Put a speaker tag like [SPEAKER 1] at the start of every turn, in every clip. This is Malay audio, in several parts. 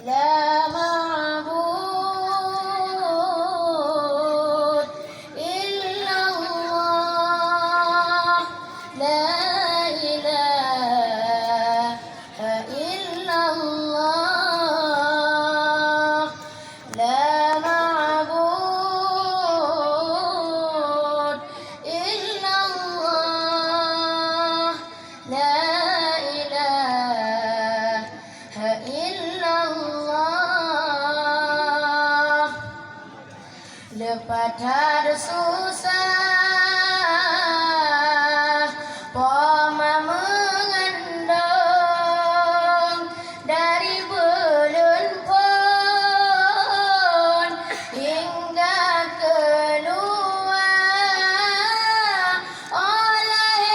[SPEAKER 1] لا معبود إلا الله لا إله إلا الله لا معبود إلا الله لا إله إلا الله lepas ada susah Poma mengandung dari belun pun hingga keluar oleh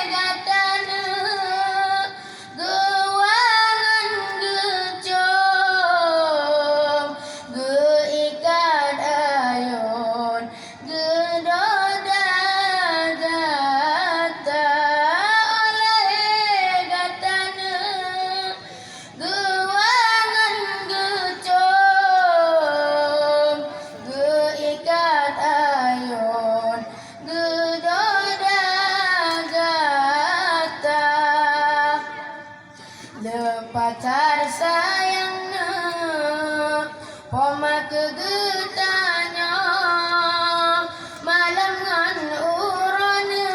[SPEAKER 1] gatana gewangan gecom geikat ayun gedoda gata oleh gatana gewangan gecom geikat ayun gedoda gata lepas sayangnya Poma kegetanya malam ngan urana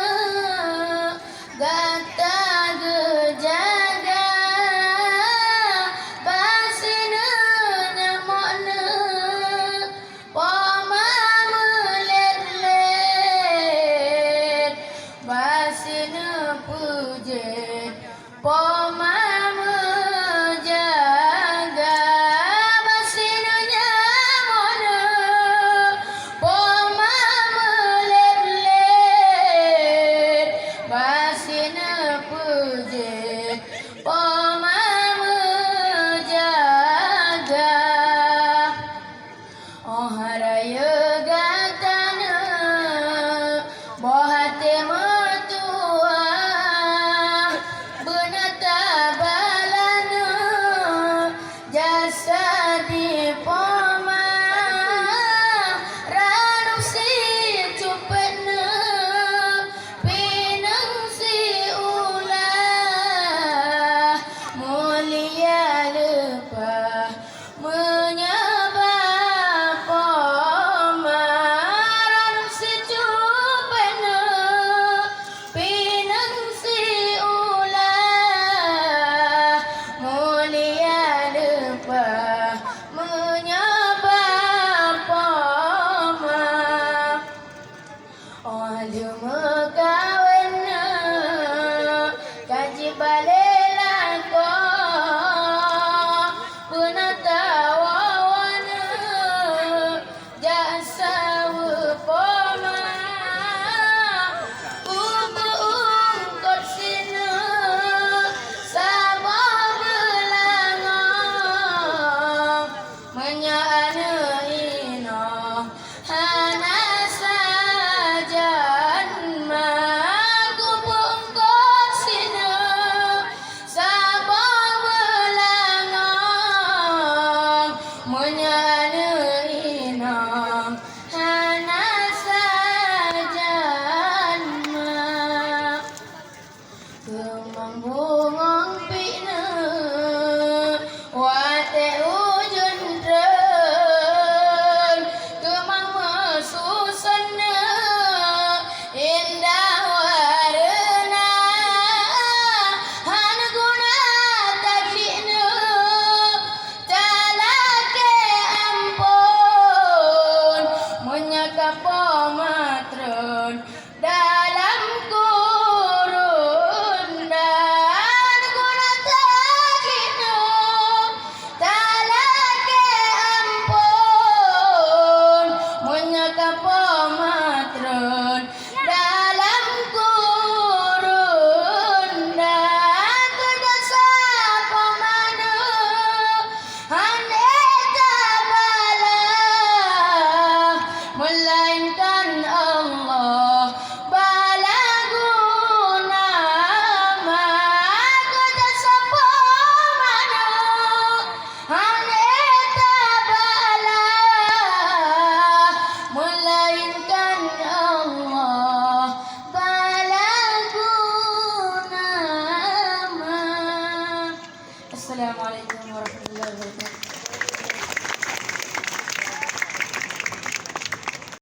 [SPEAKER 1] gata gejaga basina nyamokna Poma melet-let basina pujet Poma menjaga basina nyamokna warahmatullahi wabarakatuh.